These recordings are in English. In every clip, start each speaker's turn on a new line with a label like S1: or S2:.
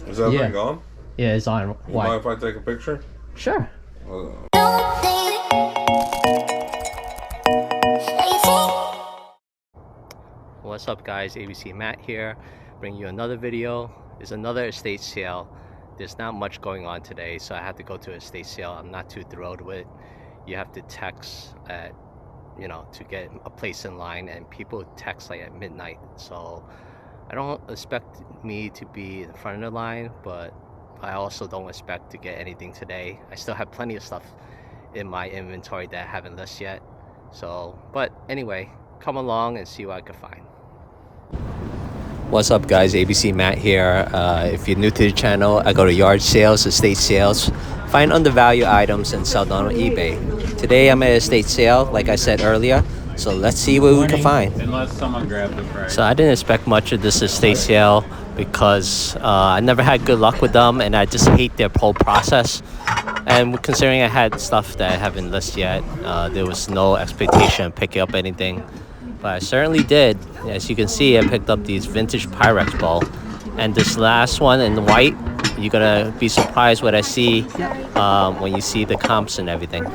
S1: Is that thing gone?
S2: Yeah, it's on.
S1: You mind if I take a picture?
S2: Sure. What's up, guys? ABC Matt here, bringing you another video. It's another estate sale. There's not much going on today, so I had to go to an estate sale. I'm not too thrilled with it. You have to text at, to get a place in line, and people text like at midnight. So I don't expect me to be in front of the line, but I also don't expect to get anything today. I still have plenty of stuff in my inventory that I haven't listed yet. So, but anyway, come along and see what I can find. What's up, guys? ABC Matt here. If you're new to the channel, I go to yard sales, estate sales, find undervalued items and sell them on eBay. Today I'm at an estate sale, like I said earlier, so let's see what we can find.
S3: Unless someone grabs the price.
S2: So I didn't expect much of this estate sale because I never had good luck with them, and I just hate their whole process. And considering I had stuff that I haven't listed yet, there was no expectation of picking up anything. But I certainly did. As you can see, I picked up these vintage Pyrex bowl. And this last one in white, you're gonna be surprised what I see when you see the comps and everything.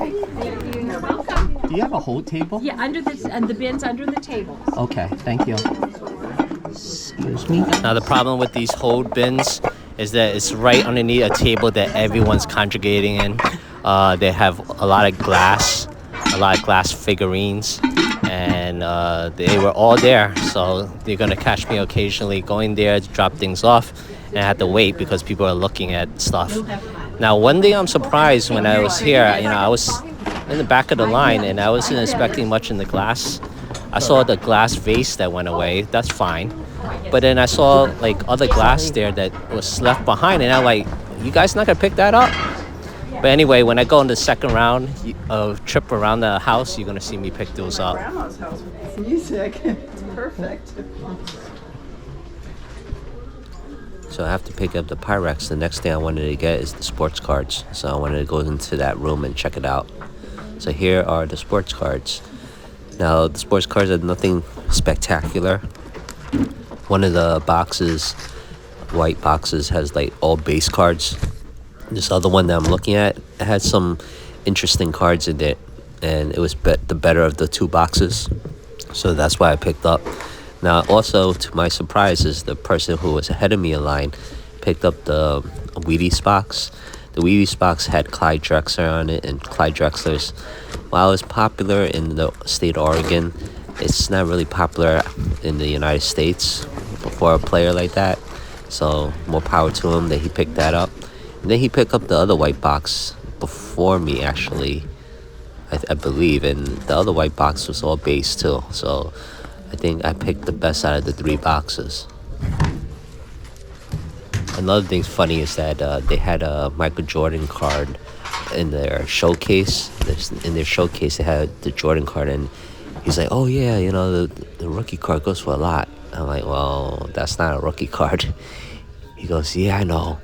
S2: Do you have a whole table?
S4: Yeah, under this, and the bins under the tables.
S2: Okay, thank you. Excuse me. Now the problem with these hold bins is that it's right underneath a table that everyone's congregating in. They have a lot of glass figurines, and they were all there, so they're gonna catch me occasionally going there to drop things off, and I had to wait because people are looking at stuff. Now, one thing I'm surprised when I was here, I was in the back of the line and I wasn't expecting much in the glass. I saw the glass vase that went away. That's fine, but then I saw like other glass there that was left behind, and I'm like, you guys not gonna pick that up? But anyway, when I go in the second round of trip around the house, you're gonna see me pick those up.
S5: Grandma's house. It's music. It's perfect.
S2: So I have to pick up the Pyrex. The next thing I wanted to get is the sports cards. So I wanted to go into that room and check it out. So here are the sports cards. Now the sports cards are nothing spectacular. One of the boxes, white boxes, has like all base cards. This other one that I'm looking at, it had some interesting cards in it, and it was the better of the two boxes, so that's why I picked up. Now also, to my surprise, is the person who was ahead of me in line picked up the Wheaties box. The Wheaties box had Clyde Drexler on it, and Clyde Drexler's, while it's popular in the state of Oregon, it's not really popular in the United States for a player like that. So more power to him that he picked that up. And then he picked up the other white box before me, actually, I believe. And the other white box was all base too. So I think I picked the best out of the three boxes. Another thing's funny is that they had a Michael Jordan card in their showcase. In their showcase, they had the Jordan card, and he's like, oh yeah, the rookie card goes for a lot. I'm like, well, that's not a rookie card. He goes, yeah, I know.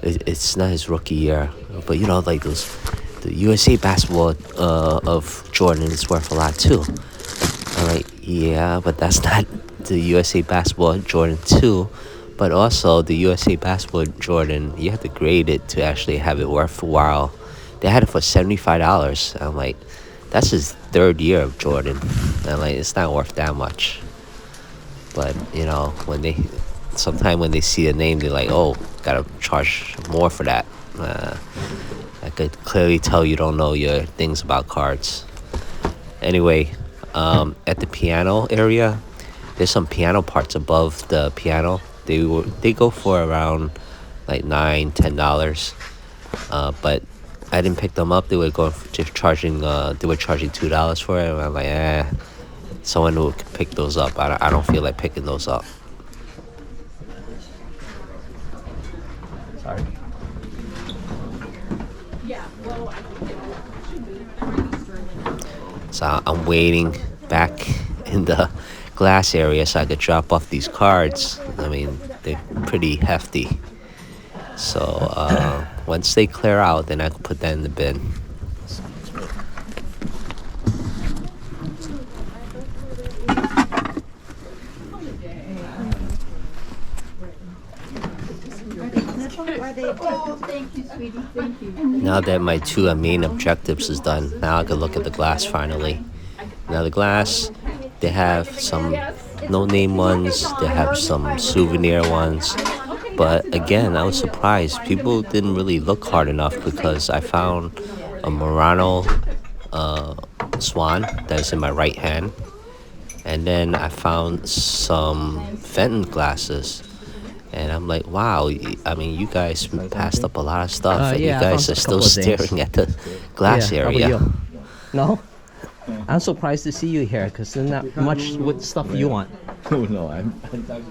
S2: It's not his rookie year, but like the USA basketball of Jordan is worth a lot too. I'm like, yeah, but that's not the USA basketball Jordan 2, but also the USA basketball Jordan, you have to grade it to actually have it worthwhile. They had it for $75. I'm like, that's his third year of Jordan. I'm like, it's not worth that much. But sometimes when they see a name, they're like, oh, gotta charge more for that. I could clearly tell you don't know your things about cards. Anyway, at the piano area, there's some piano parts above the piano. They go for around like $9-10, but I didn't pick them up. They were charging $2 for it, and I'm like, someone who could pick those up. I don't feel like picking those up. Sorry. So I'm waiting back in the glass area so I could drop off these cards. I mean, they're pretty hefty. So once they clear out, then I can put that in the bin.
S5: Oh, thank you, sweetie. Thank you.
S2: Now that my two main objectives is done, now I can look at the glass finally. Now the glass, they have some no-name ones, they have some souvenir ones. But again, I was surprised. People didn't really look hard enough because I found a Murano swan that's in my right hand. And then I found some Fenton glasses. And I'm like, wow, I mean, you guys passed up a lot of stuff. And
S3: Yeah,
S2: you
S3: I
S2: guys
S3: found
S2: are
S3: a
S2: still
S3: couple of things.
S2: staring at the glass
S3: Yeah, how about
S2: area.
S3: you? No? I'm surprised to see you here because there's not much with stuff you want.
S6: Oh no, I'm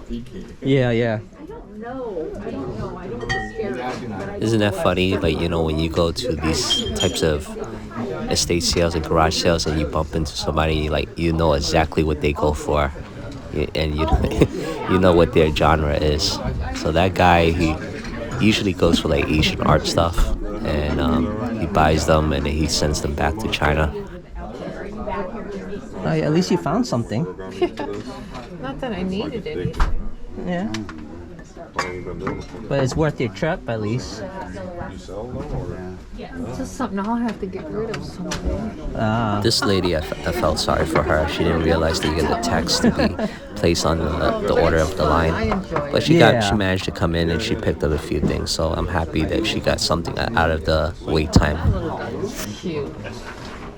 S6: thinking.
S3: Yeah, yeah.
S2: Isn't that funny? Like, you know, when you go to these types of estate sales and garage sales and you bump into somebody, like, you know exactly what they go for. And you you know what their genre is. So that guy, he usually goes for like Asian art stuff. And he buys them and then he sends them back to China.
S3: At least you found something.
S4: Not that I needed anything.
S3: Yeah. But it's worth your trip at least.
S4: It's just something I'll have to get rid of someday.
S2: This lady, I felt sorry for her. She didn't realize that you get the text to be placed on the order of the line. But she managed to come in and she picked up a few things. So I'm happy that she got something out of the wait time.
S4: Cute.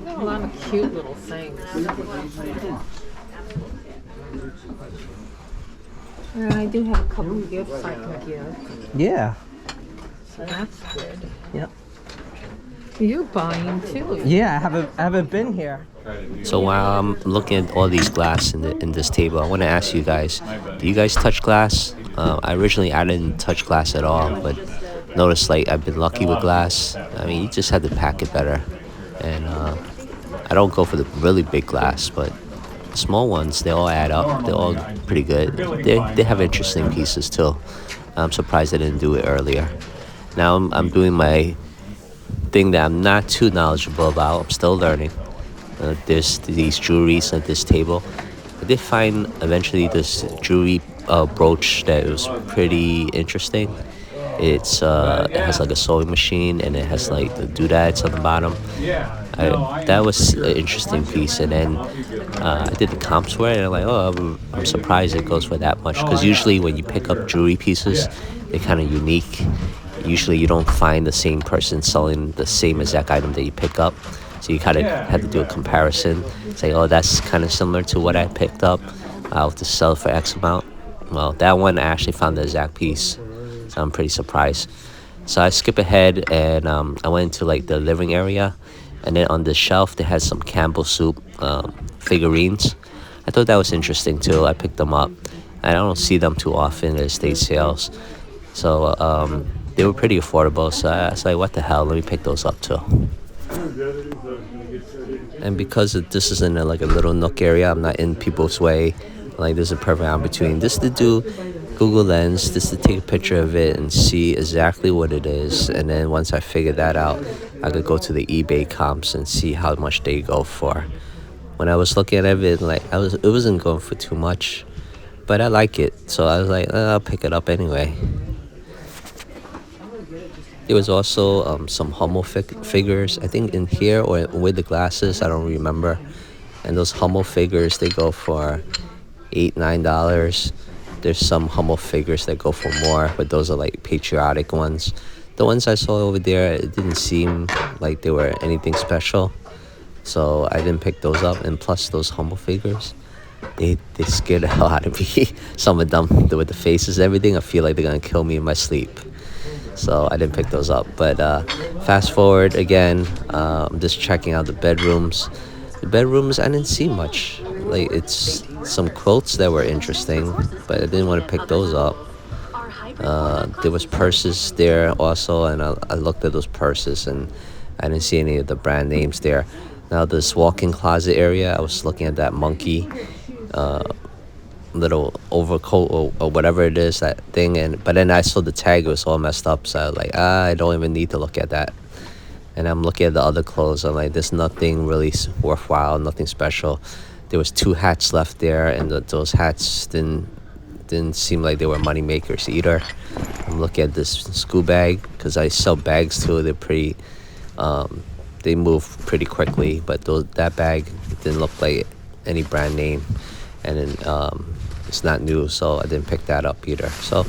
S4: A lot of cute little things. And I do have a couple of gifts I can give,
S3: Yeah.
S4: so that's good.
S3: Yep.
S4: You're buying too.
S3: Yeah, I haven't been here.
S2: So while I'm looking at all these glass in this table, I want to ask you guys, do you guys touch glass? I didn't touch glass at all, but notice like I've been lucky with glass. I mean, you just have to pack it better. And I don't go for the really big glass, but the small ones, they all add up. They're all pretty good. They have interesting pieces too. I'm surprised I didn't do it earlier. Now I'm doing my thing that I'm not too knowledgeable about. I'm still learning. There's these jewelries at this table. I did find eventually this jewelry brooch that was pretty interesting. It has like a sewing machine and it has like the doodads on the bottom. That was an interesting piece. And then I did the comps for it and I'm like, oh, I'm surprised it goes for that much. Because usually when you pick up jewelry pieces, they're kind of unique. Usually you don't find the same person selling the same exact item that you pick up. So you kind of have to do a comparison. Say, oh, that's kind of similar to what I picked up. I'll have to sell it for X amount. Well, that one I actually found the exact piece. So I'm pretty surprised. So I skip ahead and I went into like the living area. And then on the shelf, they had some Campbell Soup figurines. I thought that was interesting too. I picked them up. I don't see them too often at estate sales. So they were pretty affordable. So I was like, what the hell? Let me pick those up too. And because this is in a little nook area, I'm not in people's way. Like there's a perfect opportunity. This to do Google Lens, just to take a picture of it and see exactly what it is. And then once I figure that out, I could go to the eBay comps and see how much they go for. When I was looking at it, it wasn't going for too much, but I like it. So I was like, I'll pick it up anyway. There was also some Hummel figures, I think in here or with the glasses, I don't remember. And those Hummel figures, they go for $8, $9. There's some Hummel figures that go for more, but those are like patriotic ones. The ones I saw over there, it didn't seem like they were anything special. So I didn't pick those up. And plus those Hummel figures, they scared the hell out of me. Some of them, with the faces and everything, I feel like they're going to kill me in my sleep. So I didn't pick those up. But fast forward again, I'm just checking out the bedrooms. The bedrooms, I didn't see much. Like it's some quilts that were interesting, but I didn't want to pick those up. There was purses there also, and I looked at those purses and I didn't see any of the brand names there. Now this walk-in closet area, I was looking at that monkey little overcoat or whatever it is, that thing, but then I saw the tag, it was all messed up, so I was like, I don't even need to look at that. And I'm looking at the other clothes, I'm like, there's nothing really worthwhile, nothing special. There was 2 hats left there, and those hats didn't didn't seem like they were money makers either. I'm looking at this school bag because I sell bags too. They're pretty, they move pretty quickly, but that bag didn't look like any brand name, and then it's not new, so I didn't pick that up either. So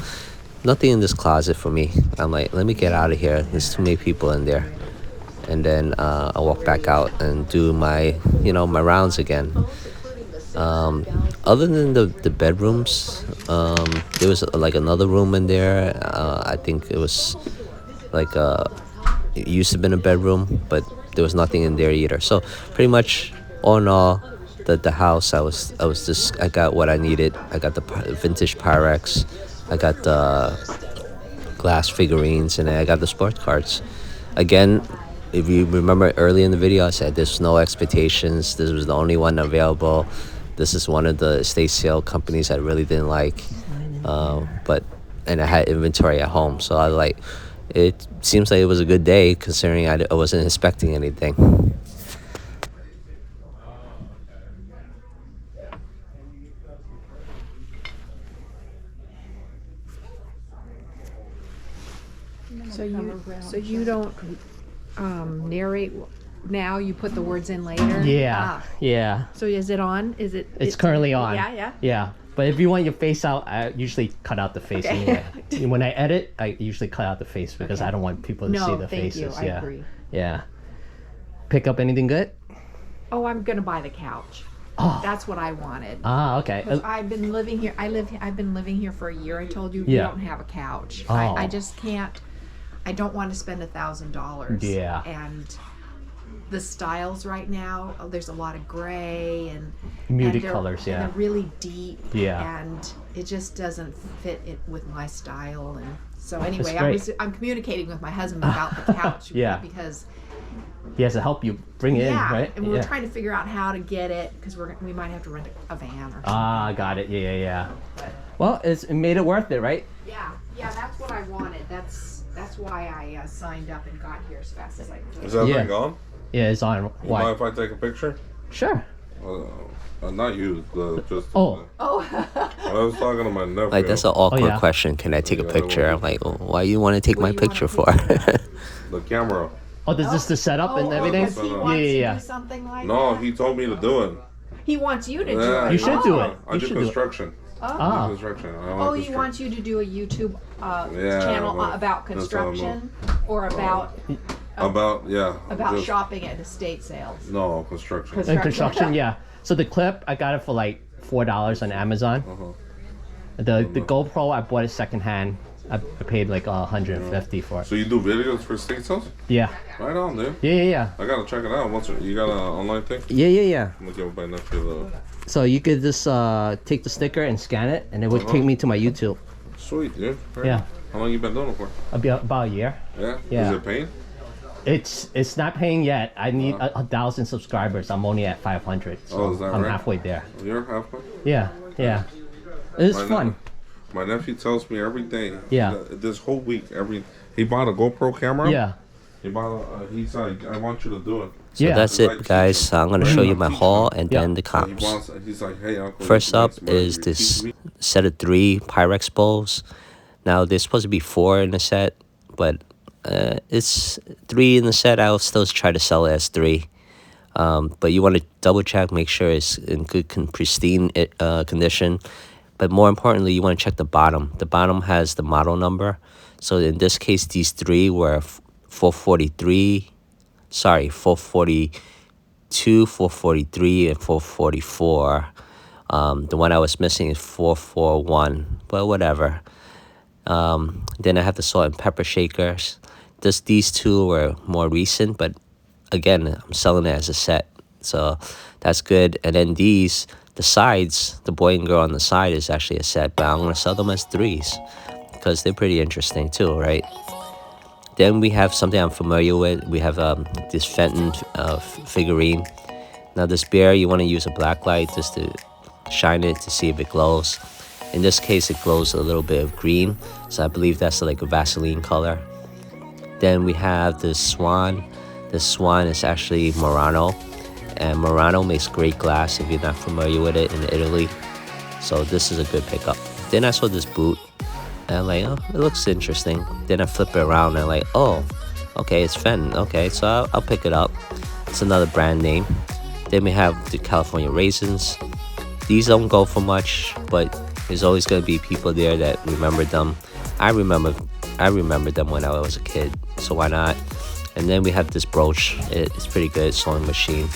S2: nothing in this closet for me. I'm like, let me get out of here. There's too many people in there. And then I'll walk back out and do my, my rounds again. Other than the bedrooms, there was like another room in there. I think it was like it used to have been a bedroom, but there was nothing in there either. So pretty much all in all, the house, I got what I needed. I got the vintage Pyrex, I got the glass figurines, and then I got the sports cards. Again, if you remember early in the video, I said there's no expectations. This was the only one available. This is one of the estate sale companies I really didn't like, and I had inventory at home, so it seems like it was a good day considering I wasn't expecting anything.
S4: So you don't narrate now, you put the words in later?
S3: Yeah, yeah.
S4: So is it on?
S3: It's currently on.
S4: Yeah.
S3: Yeah, but if you want your face out, I usually cut out the face anyway. When I edit, I usually cut out the face because I don't want people to see the faces.
S4: I agree.
S3: Yeah. Pick up anything good?
S4: Oh, I'm gonna buy the couch.
S3: Oh.
S4: That's what I wanted.
S3: Ah, okay.
S4: I've been living here. I've been living here for a year. I told you we
S3: Yeah.
S4: don't have a couch.
S3: Oh.
S4: I just can't. I don't want to spend $1,000.
S3: Yeah.
S4: And the styles right now, there's a lot of gray and
S3: Muted
S4: they're-
S3: colors, yeah.
S4: And they're really deep.
S3: Yeah.
S4: And it just doesn't fit it with my style. And so anyway,
S3: great.
S4: I'm communicating with my husband about the couch.
S3: Yeah.
S4: Because
S3: He has to help you bring it in, right?
S4: and we're trying to figure out how to get it because we might have to rent a van or something.
S3: Ah, got it. Yeah. Well, it made it worth it, right?
S4: Yeah, that's what I wanted. That's why I signed up and got here as fast as I could.
S1: Is that
S3: Yeah.
S1: thing gone?
S3: Yeah, it's on.
S1: You
S3: Why?
S1: mind if I take a picture?
S3: Sure.
S1: Not you, just.
S3: Oh.
S1: I was talking to my nephew.
S2: Like, that's an awkward
S3: yeah.
S2: question. Can I take a
S1: Yeah,
S2: picture? I'm like, why you want to take
S4: What
S2: my
S4: do you wanna
S2: picture
S4: take?
S2: for?
S1: The camera.
S3: Oh, does this the setup and everything?
S4: Because he
S1: Yeah,
S4: wants
S3: yeah.
S4: to do something like
S1: No,
S4: that.
S1: he told me to do it.
S4: He wants you to do
S1: Yeah,
S4: it.
S3: You should do it.
S1: I
S3: You
S1: do
S3: should do it.
S1: construction.
S3: Ah.
S1: Construction. I
S4: Oh,
S1: like
S4: he wants you to do a YouTube
S1: Yeah,
S4: channel
S1: well,
S4: about
S1: that's how I'm
S4: construction or about
S1: About
S4: shopping at estate sales.
S1: No, construction.
S3: And construction, yeah. So the clip, I got it for like $4 on Amazon. The GoPro, I bought it secondhand. I paid like $150 for it.
S1: So you do videos for estate sales?
S3: Yeah.
S1: Right on, dude.
S3: Yeah.
S1: I gotta check it out. You got an online thing?
S3: Yeah.
S1: I'm gonna give my nephew the.
S3: So you could just take the sticker and scan it, and it would take me to my YouTube.
S1: Sweet, dude. Right.
S3: Yeah.
S1: How long you been doing it for?
S3: About a year.
S1: Yeah.
S3: Yeah.
S1: Is it paying?
S3: It's not paying yet. I need 1,000 subscribers. I'm only at 500. So
S1: Is that
S3: I'm
S1: right?
S3: halfway there.
S1: You're halfway.
S3: Yeah. It's
S1: My
S3: fun.
S1: My nephew tells me every day.
S3: Yeah.
S1: This whole week, he bought a GoPro camera.
S3: Yeah.
S1: He bought he's like, I want you to do it.
S2: So
S3: Yeah.
S2: that's it, guys. So I'm going to show you my haul and
S3: Yeah.
S2: then the
S1: So
S2: comps.
S1: he's like, hey, Uncle.
S2: First
S1: you
S2: up
S1: make some money.
S2: is
S1: You
S2: this
S1: teach me?
S2: set of 3 Pyrex bowls. Now, there's supposed to be 4 in the set, but it's 3 in the set. I'll still try to sell it as 3. But you want to double check, make sure it's in good, pristine condition. But more importantly, you want to check the bottom. The bottom has the model number. So in this case, these 3 were 442, 443, and 444. The one I was missing is 441, but whatever. Then I have the salt and pepper shakers. These 2 were more recent, but again, I'm selling it as a set, so that's good. And then these, the sides, the boy and girl on the side is actually a set, but I'm gonna sell them as 3s because they're pretty interesting too, right? Then we have something I'm familiar with. We have this Fenton figurine. Now this bear, you want to use a black light just to shine it to see if it glows. In this case, it glows a little bit of green, so I believe that's like a Vaseline color. Then we have this swan. This swan is actually Murano, and Murano makes great glass if you're not familiar with it in Italy. So this is a good pickup. Then I saw this boot, and I'm like, oh, it looks interesting. Then I flip it around, and I'm like, oh, okay, it's Fenton. Okay, so I'll pick it up. It's another brand name. Then we have the California Raisins. These don't go for much, but there's always gonna be people there that remember them. I remember them when I was a kid, so why not? And then we have this brooch. It's pretty good, sewing machine.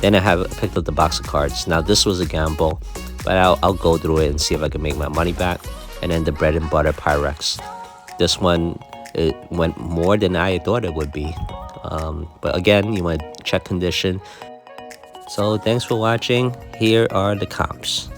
S2: Then I picked up the box of cards. Now this was a gamble, but I'll go through it and see if I can make my money back. And then the bread and butter Pyrex. This one, it went more than I thought it would be. But again, you want to check condition. So thanks for watching. Here are the comps.